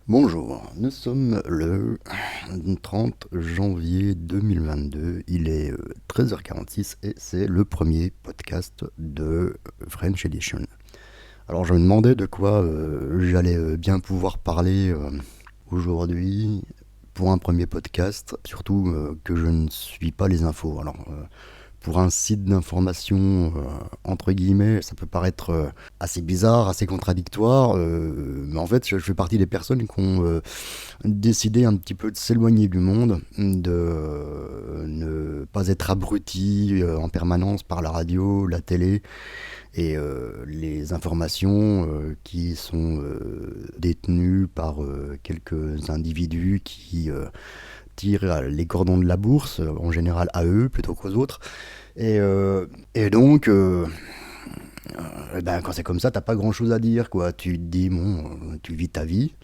Bonjour, nous sommes le 30 janvier 2022, il est 13h46 et c'est le premier podcast de French Edition. Alors je me demandais de quoi j'allais bien pouvoir parler aujourd'hui pour un premier podcast, surtout que je ne suis pas les infos. Alors pour un site d'information, entre guillemets, ça peut paraître assez bizarre, assez contradictoire, mais en fait, je fais partie des personnes qui ont décidé un petit peu de s'éloigner du monde, de ne pas être abruti en permanence par la radio, la télé et les informations qui sont détenues par quelques individus qui tirent les cordons de la bourse, en général à eux plutôt qu'aux autres. Et donc, ben, quand c'est comme ça, t'as pas grand chose à dire, quoi. Tu te dis, bon, tu vis ta vie,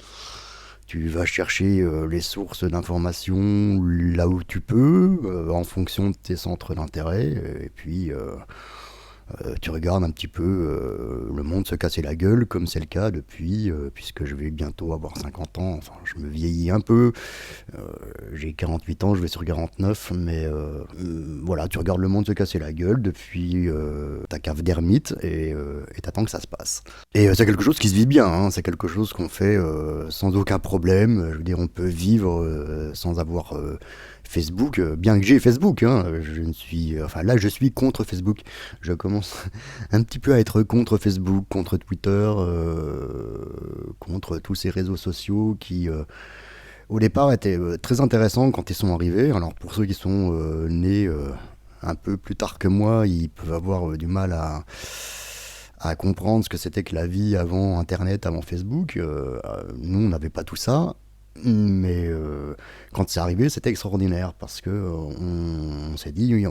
tu vas chercher les sources d'informations là où tu peux, en fonction de tes centres d'intérêt, et puis tu regardes un petit peu le monde se casser la gueule, comme c'est le cas depuis, puisque je vais bientôt avoir 50 ans, enfin je me vieillis un peu, j'ai 48 ans, je vais sur 49, mais voilà, tu regardes le monde se casser la gueule depuis ta cave d'ermite et t'attends que ça se passe. Et c'est quelque chose qui se vit bien, hein, c'est quelque chose qu'on fait sans aucun problème. Je veux dire, on peut vivre sans avoir Facebook, bien que j'ai Facebook, hein, je ne suis, enfin là je suis contre Facebook. Je commence un petit peu à être contre Facebook, contre Twitter, contre tous ces réseaux sociaux qui au départ étaient très intéressants quand ils sont arrivés. Alors pour ceux qui sont nés un peu plus tard que moi, ils peuvent avoir du mal à comprendre ce que c'était que la vie avant Internet, avant Facebook. Nous, on n'avait pas tout ça. Mais quand c'est arrivé, c'était extraordinaire parce que on s'est dit, oui,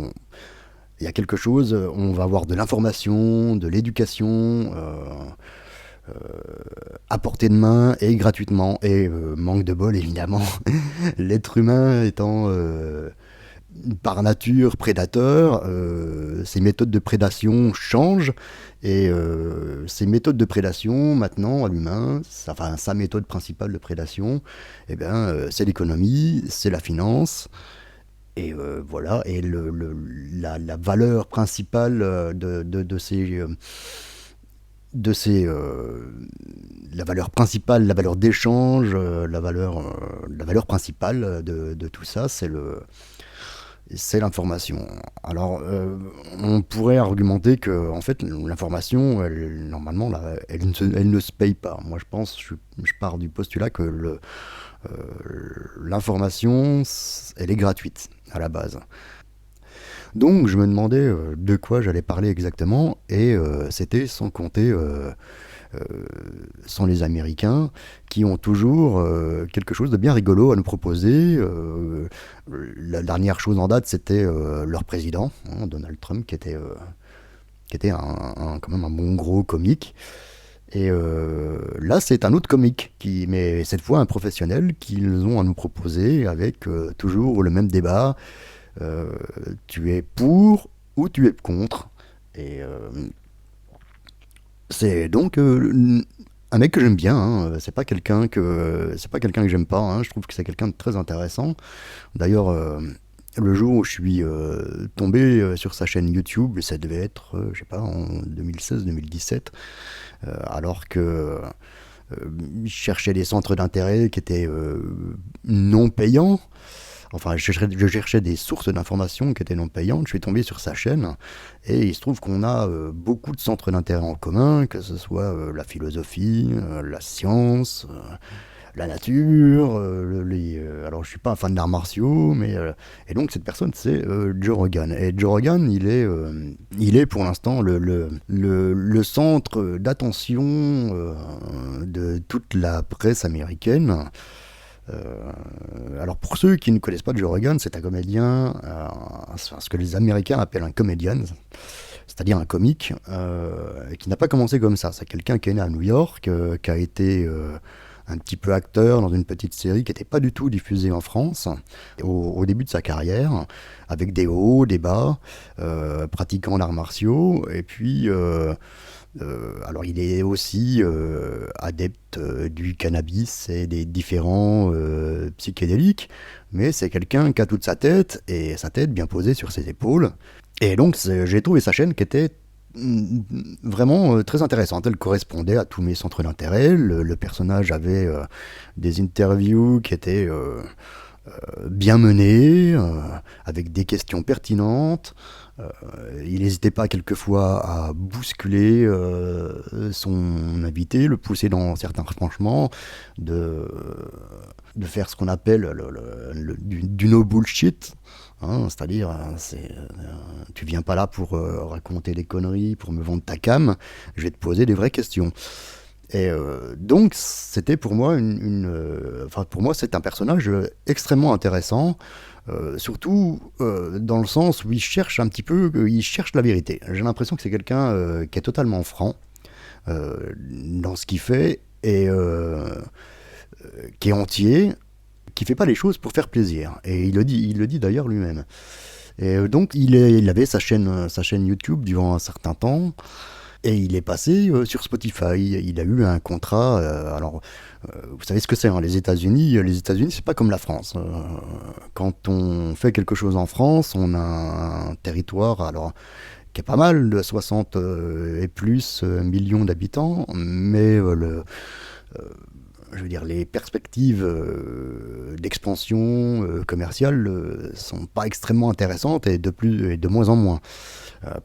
il y a quelque chose, on va avoir de l'information, de l'éducation euh, à portée de main et gratuitement. Et manque de bol, évidemment, l'être humain étant par nature prédateur, ses méthodes de prédation changent et ces méthodes de prédation maintenant à l'humain, enfin sa méthode principale de prédation, eh ben, c'est l'économie, c'est la finance. Et voilà, et la valeur principale de ces, la valeur principale, la valeur d'échange, la valeur principale de tout ça, c'est l'information. Alors, on pourrait argumenter que, en fait, l'information, normalement, là, elle ne se paye pas. Moi, je pars du postulat que l'information, elle est gratuite à la base. Donc, je me demandais de quoi j'allais parler exactement, et c'était sans compter euh, sans les Américains, qui ont toujours quelque chose de bien rigolo à nous proposer. La dernière chose en date, c'était leur président, hein, Donald Trump, qui était quand même un bon gros comique. Et là, c'est un autre comique, mais cette fois un professionnel, qu'ils ont à nous proposer avec toujours le même débat. Euh, Tu es pour ou tu es contre. Et c'est donc un mec que j'aime bien, hein. C'est pas quelqu'un que j'aime pas, hein. Je trouve que c'est quelqu'un de très intéressant. D'ailleurs, le jour où je suis tombé sur sa chaîne YouTube, ça devait être, je sais pas, en 2016-2017, alors que je cherchais des centres d'intérêt qui étaient non payants. Enfin, je cherchais des sources d'informations qui étaient non payantes. Je suis tombé sur sa chaîne et il se trouve qu'on a beaucoup de centres d'intérêt en commun, que ce soit la philosophie, la science, la nature. Alors, je suis pas un fan d'arts martiaux, mais et donc cette personne, c'est Joe Rogan. Et Joe Rogan, il est pour l'instant le centre d'attention de toute la presse américaine. Alors pour ceux qui ne connaissent pas Joe Rogan, c'est un comédien, ce que les Américains appellent un comedian, c'est-à-dire un comique qui n'a pas commencé comme ça. C'est quelqu'un qui est né à New York, qui a été un petit peu acteur dans une petite série qui n'était pas du tout diffusée en France au début de sa carrière, avec des hauts, des bas, pratiquant d'arts martiaux. Et puis, alors il est aussi adepte du cannabis et des différents psychédéliques, mais c'est quelqu'un qui a toute sa tête, et sa tête bien posée sur ses épaules. Et donc j'ai trouvé sa chaîne qui était vraiment très intéressante. Elle correspondait à tous mes centres d'intérêt. Le personnage avait des interviews qui étaient bien menées, avec des questions pertinentes. Il n'hésitait pas quelquefois à bousculer son invité, le pousser dans certains retranchements, de faire ce qu'on appelle du no bullshit. Hein, c'est-à-dire, tu viens pas là pour raconter des conneries, pour me vendre ta cam, je vais te poser des vraies questions. Et donc, c'était pour moi enfin, pour moi, c'est un personnage extrêmement intéressant, surtout dans le sens où il cherche un petit peu, il cherche la vérité. J'ai l'impression que c'est quelqu'un qui est totalement franc dans ce qu'il fait, et qui est entier, qui fait pas les choses pour faire plaisir. Et il le dit d'ailleurs lui-même. Et donc, il avait sa chaîne YouTube durant un certain temps. Et il est passé sur Spotify. Il a eu un contrat. Alors, vous savez ce que c'est, hein, les États-Unis. Les États-Unis, c'est pas comme la France. Quand on fait quelque chose en France, on a un territoire, alors, qui est pas mal, de 60 et plus millions d'habitants, mais je veux dire, les perspectives d'expansion commerciale sont pas extrêmement intéressantes, et de moins en moins.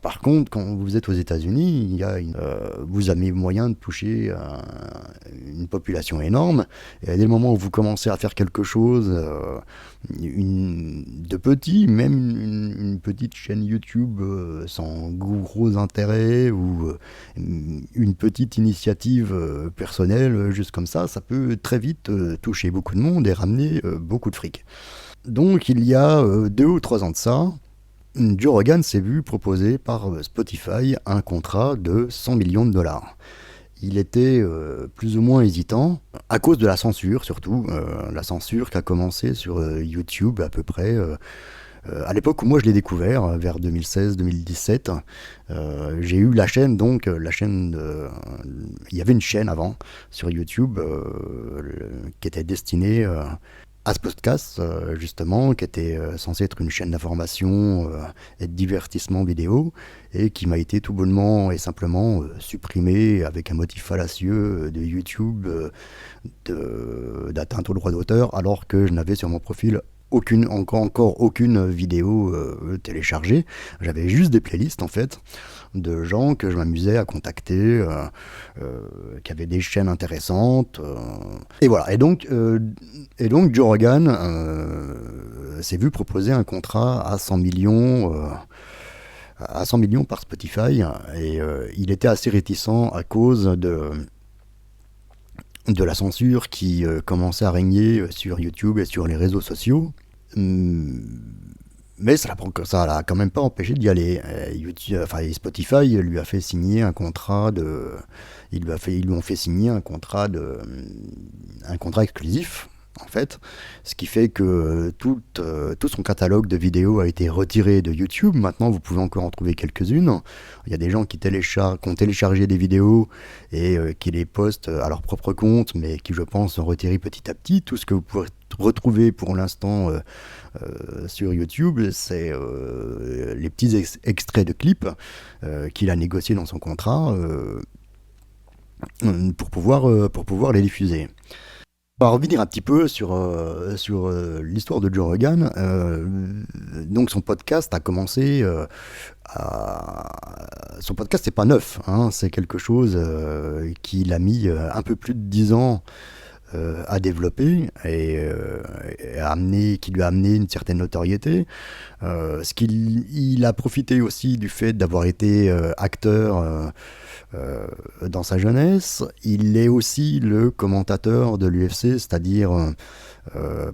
Par contre, quand vous êtes aux États-Unis, vous avez moyen de toucher une population énorme. Et dès le moment où vous commencez à faire quelque chose de petit, même une petite chaîne YouTube sans gros intérêt, ou une petite initiative personnelle, juste comme ça peut très vite toucher beaucoup de monde et ramener beaucoup de fric. Donc, il y a 2 ou 3 ans de ça, Joe Rogan s'est vu proposer par Spotify un contrat de 100 millions de dollars. Il était plus ou moins hésitant, à cause de la censure surtout, la censure qui a commencé sur YouTube à peu près à l'époque où moi je l'ai découvert, vers 2016-2017. J'ai eu la chaîne, donc il y avait une chaîne avant sur YouTube qui était destinée à ce podcast, justement, qui était censé être une chaîne d'information et de divertissement vidéo, et qui m'a été tout bonnement et simplement supprimé avec un motif fallacieux de YouTube d'atteinte au droit d'auteur, alors que je n'avais sur mon profil encore aucune vidéo téléchargée. J'avais juste des playlists, en fait, de gens que je m'amusais à contacter, qui avaient des chaînes intéressantes. Et voilà. Et donc Joe Rogan s'est vu proposer un contrat à 100 millions. À 100 millions par Spotify, et il était assez réticent à cause de la censure qui commençait à régner sur YouTube et sur les réseaux sociaux. Mais ça l'a quand même pas empêché d'y aller. Spotify lui a fait signer un contrat ils lui ont fait signer un contrat exclusif, en fait, ce qui fait que tout son catalogue de vidéos a été retiré de YouTube. Maintenant, vous pouvez encore en trouver quelques-unes. Il y a des gens qui ont téléchargé des vidéos et qui les postent à leur propre compte, mais qui, je pense, sont retirés petit à petit. Tout ce que vous pouvez retrouver pour l'instant sur YouTube, c'est les petits extraits de clips qu'il a négociés dans son contrat pour pouvoir les diffuser. On va revenir un petit peu sur l'histoire de Joe Rogan. Donc son podcast a commencé son podcast, c'est pas neuf, hein, c'est quelque chose qu'il a mis un peu plus de 10 ans à développer, et qui lui a amené une certaine notoriété. Il a profité aussi du fait d'avoir été acteur dans sa jeunesse. Il est aussi le commentateur de l'UFC, c'est-à-dire,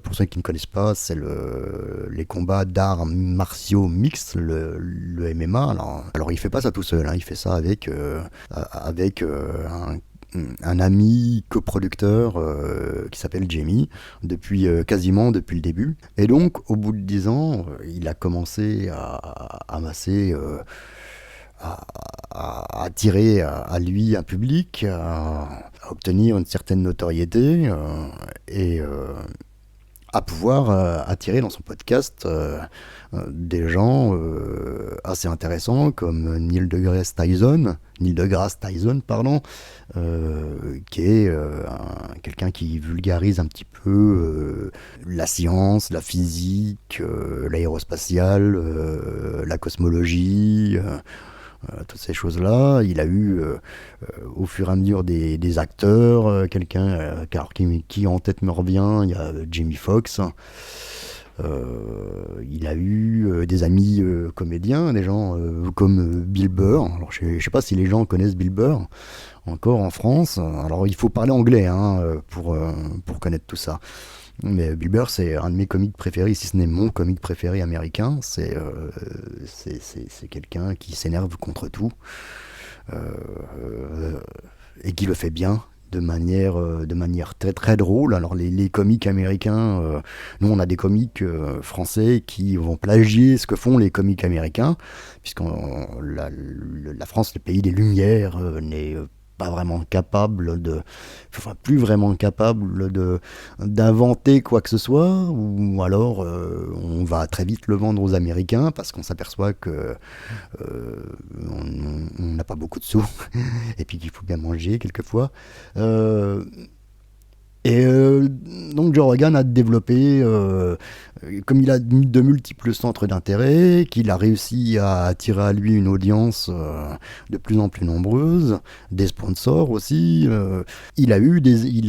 pour ceux qui ne connaissent pas, c'est les combats d'arts martiaux mixtes, le MMA. Alors il fait pas ça tout seul, hein, il fait ça avec un ami coproducteur qui s'appelle Jamie, quasiment depuis le début. Et donc, au bout de 10 ans, il a commencé à amasser, à attirer à lui un public, à obtenir une certaine notoriété et à pouvoir attirer dans son podcast des gens assez intéressants comme Neil deGrasse Tyson, pardon, qui est quelqu'un qui vulgarise un petit peu la science, la physique, l'aérospatiale, la cosmologie. Toutes ces choses-là. Il a eu, au fur et à mesure des acteurs, quelqu'un qui en tête me revient, il y a Jamie Foxx. Il a eu des amis comédiens, des gens comme Bill Burr. Alors, je ne sais pas si les gens connaissent Bill Burr encore en France. Alors, il faut parler anglais pour connaître tout ça. Mais Bill Burr, c'est un de mes comiques préférés, si ce n'est mon comique préféré américain. C'est quelqu'un qui s'énerve contre tout et qui le fait bien. De manière très très drôle. Alors les comiques américains, nous on a des comiques français qui vont plagier ce que font les comiques américains, puisque la France, le pays des Lumières, n'est pas vraiment plus vraiment capable d'inventer quoi que ce soit, ou alors on va très vite le vendre aux Américains parce qu'on s'aperçoit que on n'a pas beaucoup de sous et puis qu'il faut bien manger quelquefois. Donc Joe Rogan a développé, comme il a de multiples centres d'intérêt, qu'il a réussi à attirer à lui une audience de plus en plus nombreuse, des sponsors aussi. Il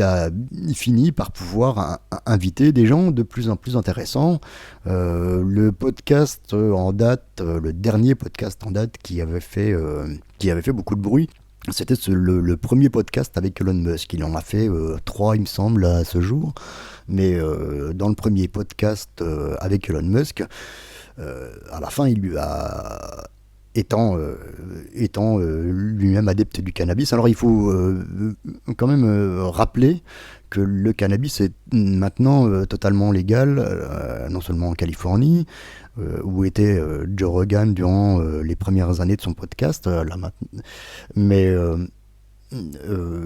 a fini par pouvoir inviter des gens de plus en plus intéressants. Le podcast en date, le dernier podcast en date qui avait fait beaucoup de bruit, c'était le premier podcast avec Elon Musk. Il en a fait 3, il me semble, à ce jour. Mais dans le premier podcast avec Elon Musk, à la fin, il lui a... Étant lui-même adepte du cannabis. Alors il faut quand même rappeler que le cannabis est maintenant totalement légal, non seulement en Californie, où était Joe Rogan durant les premières années de son podcast, mais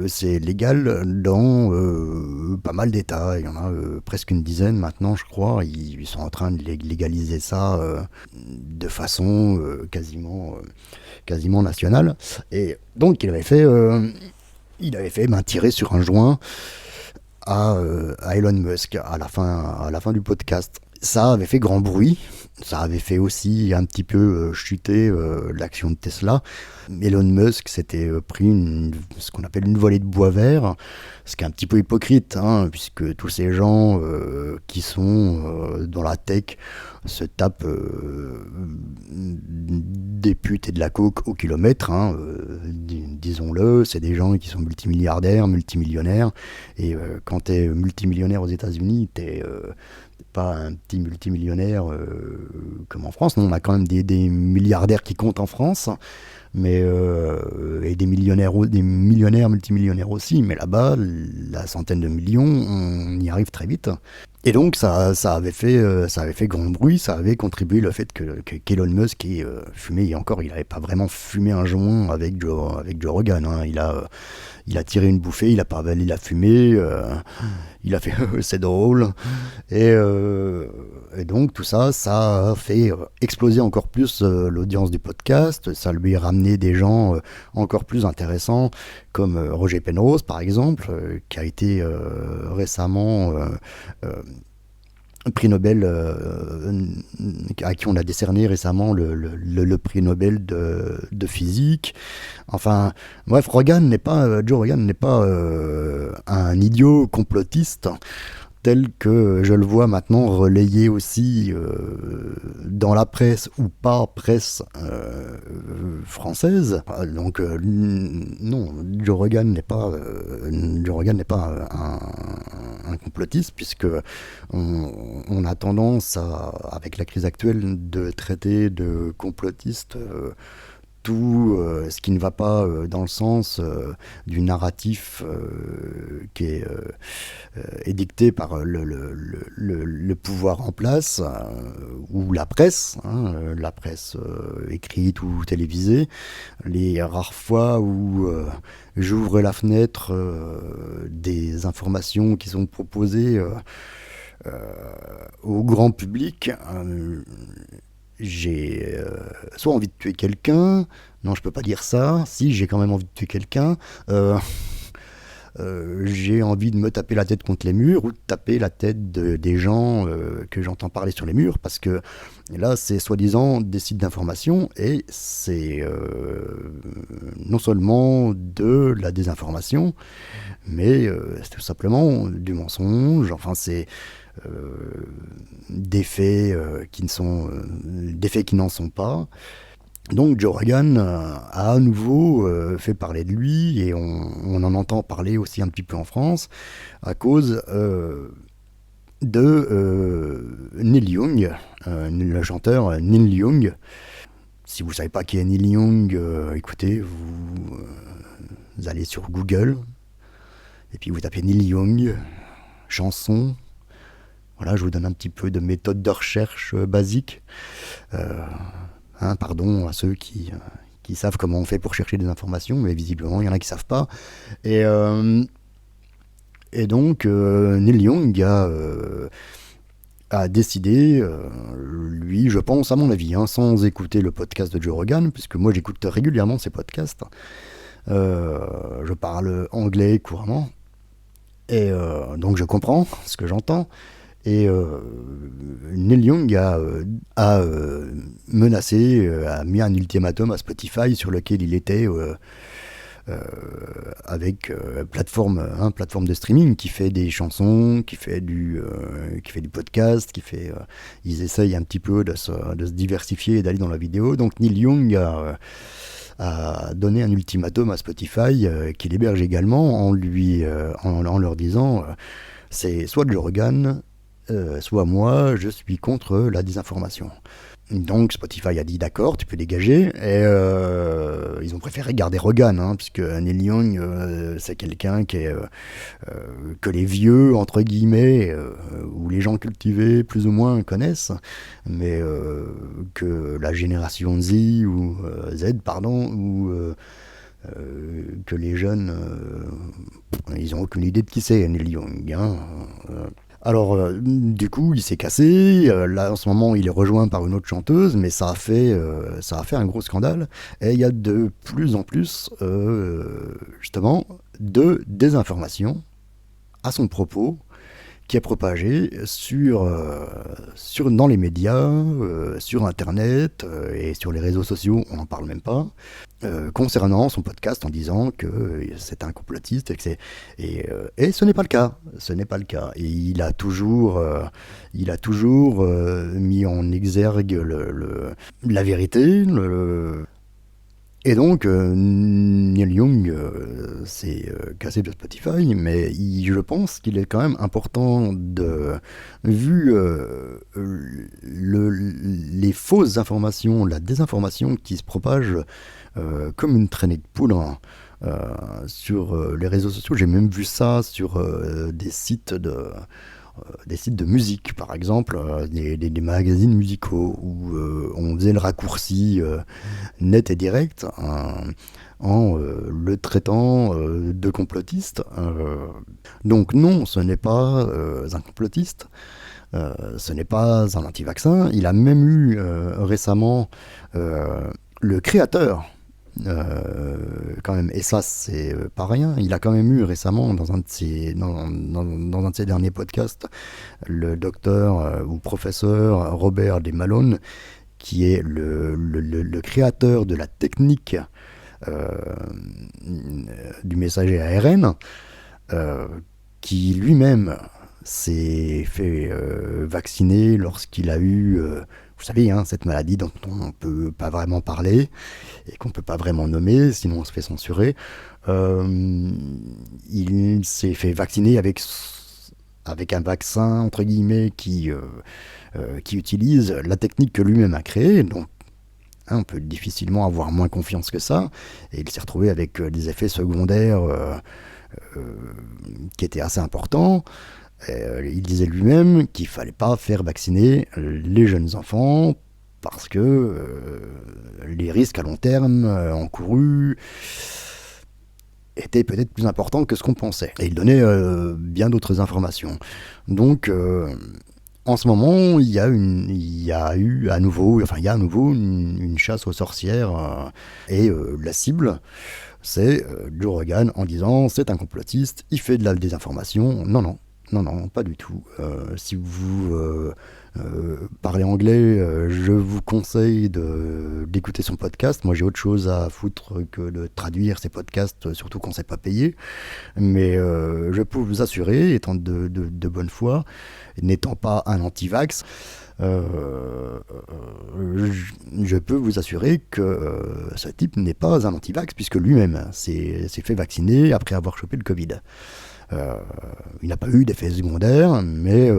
c'est légal dans pas mal d'États. Il y en a presque une dizaine maintenant, je crois. Ils sont en train de légaliser ça de façon quasiment nationale. Et donc il avait fait tirer sur un joint à Elon Musk à la fin du podcast. Ça avait fait grand bruit. Ça avait fait aussi un petit peu chuter l'action de Tesla. Elon Musk s'était pris ce qu'on appelle une volée de bois vert, ce qui est un petit peu hypocrite, puisque tous ces gens qui sont dans la tech se tapent des putes et de la coke au kilomètre, disons-le. C'est des gens qui sont multimilliardaires, multimillionnaires, et quand t'es multimillionnaire aux États-Unis, t'es pas un petit multimillionnaire comme en France. Non, on a quand même des milliardaires qui comptent en France, mais et des millionnaires, multimillionnaires aussi. Mais là-bas, la centaine de millions, on y arrive très vite. Et donc ça avait fait grand bruit, ça avait contribué le fait qu'Elon Musk ait fumé, et encore il n'avait pas vraiment fumé un joint avec Joe Rogan, il a tiré une bouffée, il a pas avalé la fumée, il a fait c'est drôle, et donc tout ça a fait exploser encore plus l'audience du podcast. Ça lui a ramené des gens encore plus intéressants comme Roger Penrose par exemple, qui a été récemment prix Nobel, à qui on a décerné récemment le prix Nobel de physique. Enfin, bref, Joe Rogan n'est pas un idiot complotiste tel que je le vois maintenant relayé aussi dans la presse ou pas presse française. Donc non, Joe Rogan n'est pas un complotiste, puisque on a tendance avec la crise actuelle de traiter de complotistes tout ce qui ne va pas dans le sens du narratif qui est édicté par le pouvoir en place, ou la presse, hein, la presse écrite ou télévisée. Les rares fois où j'ouvre la fenêtre des informations qui sont proposées au grand public, j'ai soit envie de tuer quelqu'un, non je peux pas dire ça, si j'ai quand même envie de tuer quelqu'un, j'ai envie de me taper la tête contre les murs ou de taper la tête des gens que j'entends parler sur les murs, parce que là c'est soi-disant des sites d'information et c'est non seulement de la désinformation, mais c'est tout simplement du mensonge, enfin c'est des faits des faits qui n'en sont pas. Donc Joe Rogan a à nouveau fait parler de lui, et on en entend parler aussi un petit peu en France à cause de Neil Young, le chanteur Neil Young. Si vous ne savez pas qui est Neil Young, écoutez, vous allez sur Google et puis vous tapez Neil Young, chanson. Voilà, je vous donne un petit peu de méthode de recherche basique. Pardon à ceux qui savent comment on fait pour chercher des informations, mais visiblement il y en a qui ne savent pas. Et donc Neil Young a décidé, lui je pense à mon avis, sans écouter le podcast de Joe Rogan, puisque moi j'écoute régulièrement ses podcasts, je parle anglais couramment, et donc je comprends ce que j'entends. Et Neil Young a menacé, a mis un ultimatum à Spotify sur lequel il était avec plateforme de streaming qui fait des chansons, qui fait du podcast, ils essayent un petit peu de se diversifier et d'aller dans la vidéo. Donc Neil Young a donné un ultimatum à Spotify qui l'héberge également, en leur disant c'est soit Joe Rogan, soit moi, je suis contre la désinformation. Donc Spotify a dit d'accord, tu peux dégager, et ils ont préféré garder Rogan, puisque Neil Young, c'est quelqu'un que les vieux, entre guillemets, ou les gens cultivés plus ou moins connaissent, mais que la génération Z, ou que les jeunes, ils n'ont aucune idée de qui c'est Neil Young. Alors, du coup, il s'est cassé. Là, en ce moment, il est rejoint par une autre chanteuse, mais ça a fait un gros scandale. Et il y a de plus en plus, justement, de désinformation à son propos, qui est propagée dans les médias, sur Internet et sur les réseaux sociaux, on n'en parle même pas, concernant son podcast, en disant que c'est un complotiste et ce n'est pas le cas. Ce n'est pas le cas. Et il a toujours mis en exergue la vérité. Et donc, Neil Young s'est cassé de Spotify, mais je pense qu'il est quand même important vu les fausses informations, la désinformation qui se propage comme une traînée de poudre sur les réseaux sociaux. J'ai même vu ça sur des sites de musique, par exemple, des magazines musicaux où on faisait le raccourci net et direct en le traitant de complotiste. Donc non, ce n'est pas un complotiste, ce n'est pas un anti-vaccin. Il a même eu récemment le créateur, quand même, et ça c'est pas rien, il a quand même eu récemment dans un de ses derniers podcasts le docteur ou professeur Robert D. Malone, qui est le créateur de la technique du messager ARN, qui lui-même s'est fait vacciner lorsqu'il a eu vous savez, cette maladie dont on ne peut pas vraiment parler et qu'on ne peut pas vraiment nommer, sinon on se fait censurer. Il s'est fait vacciner avec un vaccin, entre guillemets, qui utilise la technique que lui-même a créée. Donc, On peut difficilement avoir moins confiance que ça. Et il s'est retrouvé avec des effets secondaires qui étaient assez importants. Il disait lui-même qu'il ne fallait pas faire vacciner les jeunes enfants parce que les risques à long terme encourus étaient peut-être plus importants que ce qu'on pensait. Et il donnait bien d'autres informations. Donc, en ce moment, il y a à nouveau une chasse aux sorcières et la cible, c'est Joe Rogan en disant c'est un complotiste, il fait de la désinformation. Non, pas du tout. Si vous parlez anglais, je vous conseille d'écouter son podcast. Moi, j'ai autre chose à foutre que de traduire ces podcasts, surtout quand c'est pas payé. Mais je peux vous assurer, étant de bonne foi, n'étant pas un anti-vax, je peux vous assurer que ce type n'est pas un anti-vax, puisque lui-même s'est fait vacciner après avoir chopé le Covid. Il n'a pas eu d'effets secondaires, mais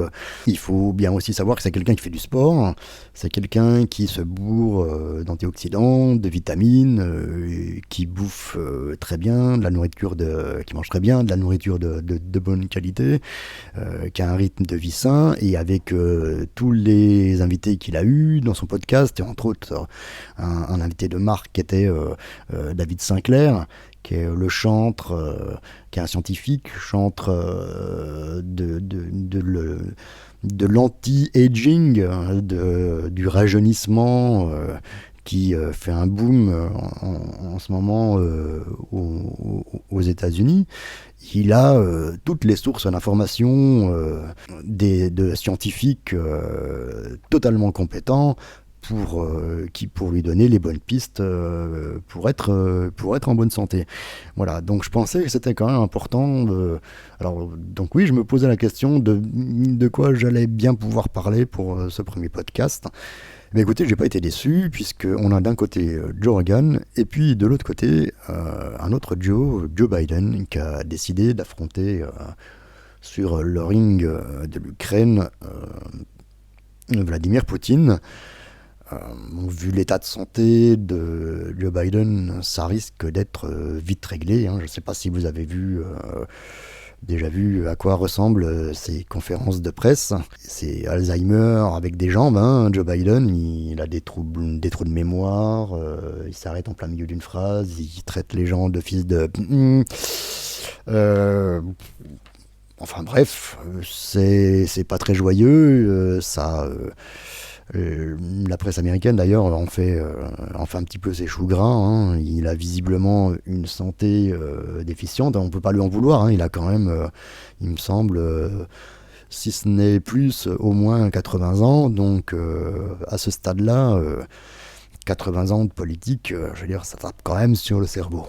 il faut bien aussi savoir que c'est quelqu'un qui fait du sport, c'est quelqu'un qui se bourre d'antioxydants, de vitamines, qui bouffe très bien, qui mange très bien, de la nourriture de bonne qualité, qui a un rythme de vie sain, et avec tous les invités qu'il a eus dans son podcast, et entre autres un invité de marque qui était David Sinclair, qui est le chantre, qui est un scientifique, chantre de l'anti-aging, du rajeunissement, qui fait un boom en ce moment aux États-Unis. Il a toutes les sources d'informations de scientifiques totalement compétents pour lui donner les bonnes pistes pour être en bonne santé. Voilà, donc je pensais que c'était quand même important. Alors, donc oui, je me posais la question de quoi j'allais bien pouvoir parler pour ce premier podcast. Mais écoutez, j'ai pas été déçu, puisqu'on a d'un côté Joe Rogan, et puis de l'autre côté, un autre Joe Biden, qui a décidé d'affronter sur le ring de l'Ukraine Vladimir Poutine. Vu l'état de santé de Joe Biden, ça risque d'être vite réglé. Je ne sais pas si vous avez déjà vu à quoi ressemblent ces conférences de presse. C'est Alzheimer avec des jambes. Joe Biden, il a des trous de mémoire, il s'arrête en plein milieu d'une phrase, il traite les gens de fils de... Enfin bref, c'est pas très joyeux, la presse américaine d'ailleurs en fait un petit peu ses choux gras. Il a visiblement une santé déficiente, on ne peut pas lui en vouloir. Il a quand même, il me semble, si ce n'est plus, au moins 80 ans. Donc à ce stade-là, 80 ans de politique, je veux dire, ça tape quand même sur le cerveau.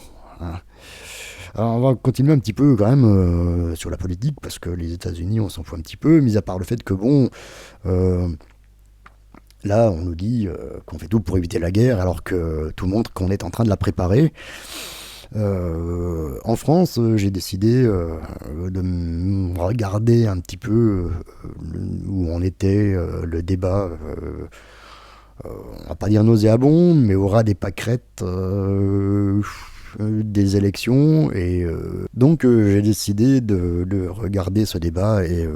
Alors on va continuer un petit peu quand même sur la politique, parce que les États-Unis, on s'en fout un petit peu, mis à part le fait que bon... Là, on nous dit qu'on fait tout pour éviter la guerre, alors que tout montre qu'on est en train de la préparer. En France, j'ai décidé de regarder un petit peu où en était le débat, on va pas dire nauséabond, mais au ras des pâquerettes des élections. Et donc j'ai décidé de regarder ce débat, et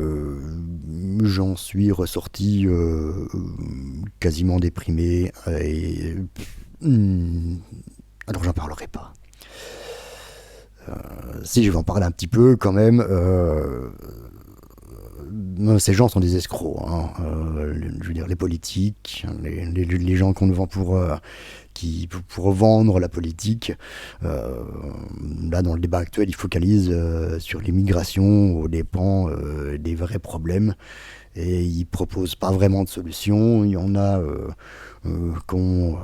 j'en suis ressorti quasiment déprimé, et alors j'en parlerai pas. Si je vais en parler un petit peu quand même. Ces gens sont des escrocs, je veux dire, les politiques, les gens qu'on nous vend pour vendre la politique. Là, dans le débat actuel, ils focalisent sur l'immigration aux dépens des vrais problèmes, et ils proposent pas vraiment de solution. Il y en a qui ont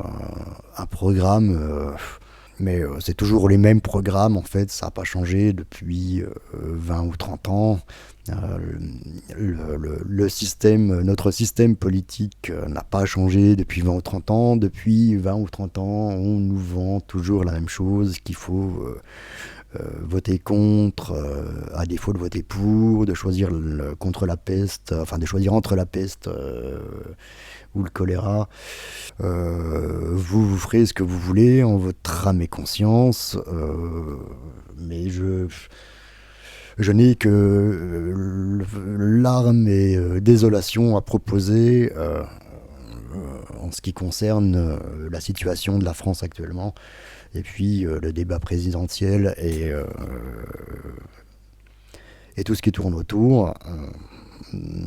un programme, mais c'est toujours les mêmes programmes, en fait, ça n'a pas changé depuis 20 ou 30 ans. Notre système politique n'a pas changé depuis 20 ou 30 ans. Depuis 20 ou 30 ans, on nous vend toujours la même chose, qu'il faut voter contre, à défaut de voter pour, de choisir contre la peste, enfin de choisir entre la peste ou le choléra. Vous ferez ce que vous voulez en votre âme et conscience, mais je n'ai que larmes et désolation à proposer en ce qui concerne la situation de la France actuellement. Et puis le débat présidentiel et tout ce qui tourne autour.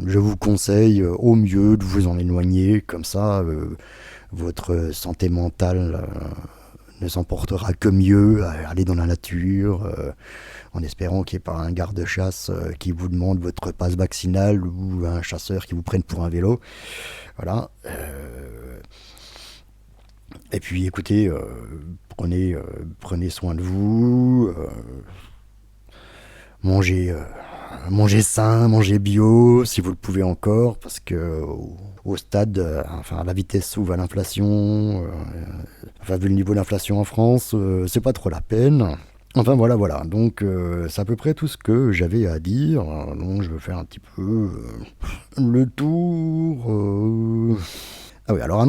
Je vous conseille au mieux de vous en éloigner, comme ça votre santé mentale ne s'emportera que mieux à aller dans la nature, en espérant qu'il n'y ait pas un garde-chasse qui vous demande votre passe vaccinal ou un chasseur qui vous prenne pour un vélo. Voilà. Et puis écoutez, prenez soin de vous, mangez sain, mangez bio si vous le pouvez encore, parce que au stade, enfin à la vitesse où va l'inflation, enfin vu le niveau d'inflation en France, c'est pas trop la peine. Enfin voilà. Donc c'est à peu près tout ce que j'avais à dire. Donc je vais faire un petit peu le tour. Ah oui, alors un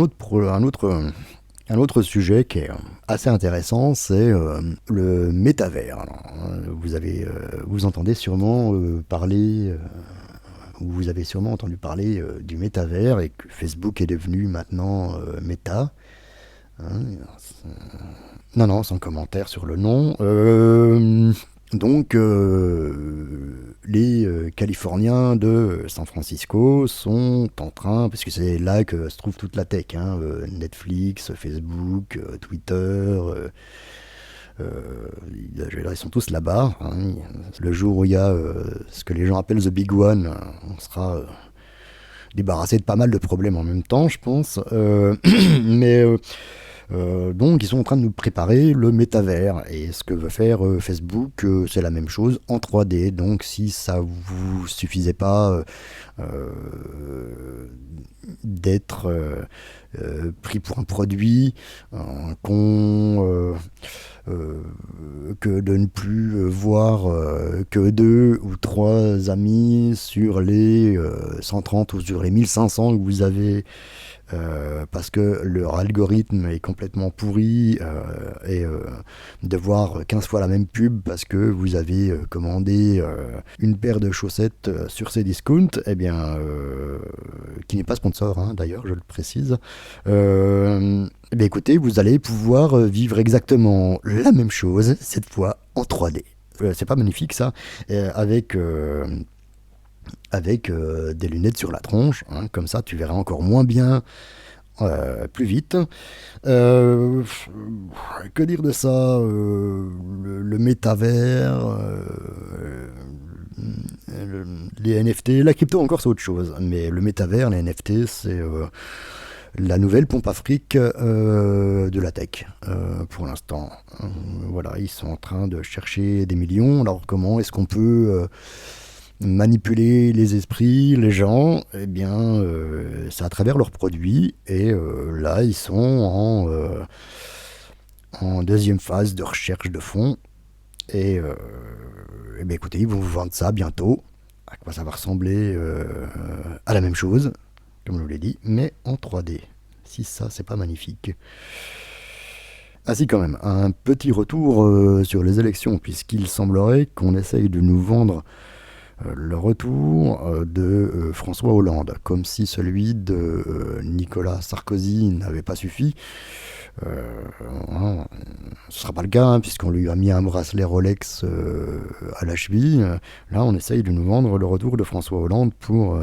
autre sujet qui est assez intéressant, c'est le métavers. Alors, vous entendez sûrement parler, ou vous avez sûrement entendu parler du métavers et que Facebook est devenu maintenant Meta. Hein, non, sans commentaire sur le nom. Donc, les Californiens de San Francisco sont en train, parce que c'est là que se trouve toute la tech, hein, Netflix, Facebook, Twitter, ils sont tous là-bas. Hein. Le jour où il y a ce que les gens appellent The Big One, on sera débarrassé de pas mal de problèmes en même temps, je pense. Mais donc ils sont en train de nous préparer le métavers, et ce que veut faire Facebook, c'est la même chose en 3D. Donc si ça vous suffisait pas d'être pris pour un produit, que de ne plus voir que 2 ou 3 amis sur les 130 ou sur les 1500 que vous avez, parce que leur algorithme est complètement pourri, et de voir 15 fois la même pub parce que vous avez commandé une paire de chaussettes sur Cdiscount, eh bien, qui n'est pas sponsor, hein, d'ailleurs, je le précise. Eh bien, écoutez, vous allez pouvoir vivre exactement la même chose, cette fois en 3D. C'est pas magnifique ça, avec des lunettes sur la tronche, hein, comme ça tu verras encore moins bien, plus vite. Que dire de ça, le métavers, les NFT, la crypto encore c'est autre chose, mais le métavers, les NFT, c'est la nouvelle pompe à fric de la tech, pour l'instant. Voilà, ils sont en train de chercher des millions. Alors comment est-ce qu'on peut manipuler les esprits, les gens? Eh bien, c'est à travers leurs produits. Et là, ils sont en deuxième phase de recherche de fonds. Et eh bien, écoutez, ils vont vous vendre ça bientôt. À quoi ça va ressembler? À la même chose, comme je vous l'ai dit, mais en 3D. Si ça, c'est pas magnifique. Ah si, quand même, un petit retour sur les élections, puisqu'il semblerait qu'on essaye de nous vendre le retour de François Hollande, comme si celui de Nicolas Sarkozy n'avait pas suffi. Ce ne sera pas le cas, hein, puisqu'on lui a mis un bracelet Rolex à la cheville. Là, on essaye de nous vendre le retour de François Hollande pour,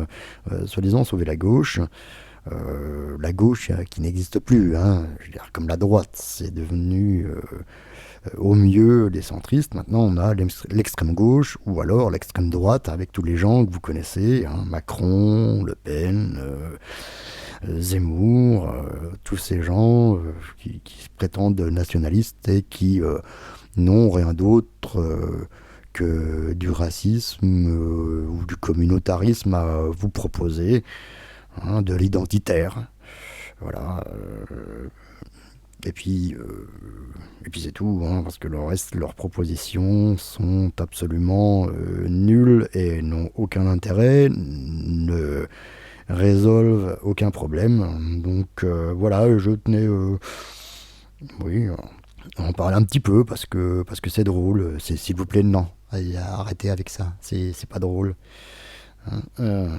soi-disant, sauver la gauche. La gauche qui n'existe plus, hein, je veux dire, comme la droite, c'est devenu au mieux les centristes. Maintenant, on a l'extrême gauche ou alors l'extrême droite avec tous les gens que vous connaissez, hein, Macron, Le Pen, Zemmour, tous ces gens qui se prétendent nationalistes et qui n'ont rien d'autre que du racisme ou du communautarisme à vous proposer, hein, de l'identitaire. Voilà. Et puis, c'est tout, hein, parce que le reste, leurs propositions sont absolument nulles et n'ont aucun intérêt, ne résolvent aucun problème. Donc voilà, je tenais, oui, à en parler un petit peu parce que c'est drôle. S'il vous plaît, non, allez, arrêtez avec ça, c'est pas drôle. Hein.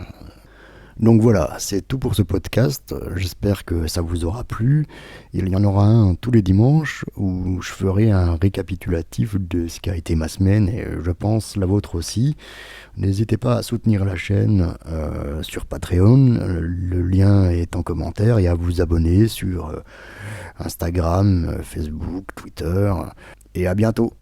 Donc voilà, c'est tout pour ce podcast. J'espère que ça vous aura plu. Il y en aura un tous les dimanches où je ferai un récapitulatif de ce qu'a été ma semaine et je pense la vôtre aussi. N'hésitez pas à soutenir la chaîne sur Patreon. Le lien est en commentaire et à vous abonner sur Instagram, Facebook, Twitter. Et à bientôt.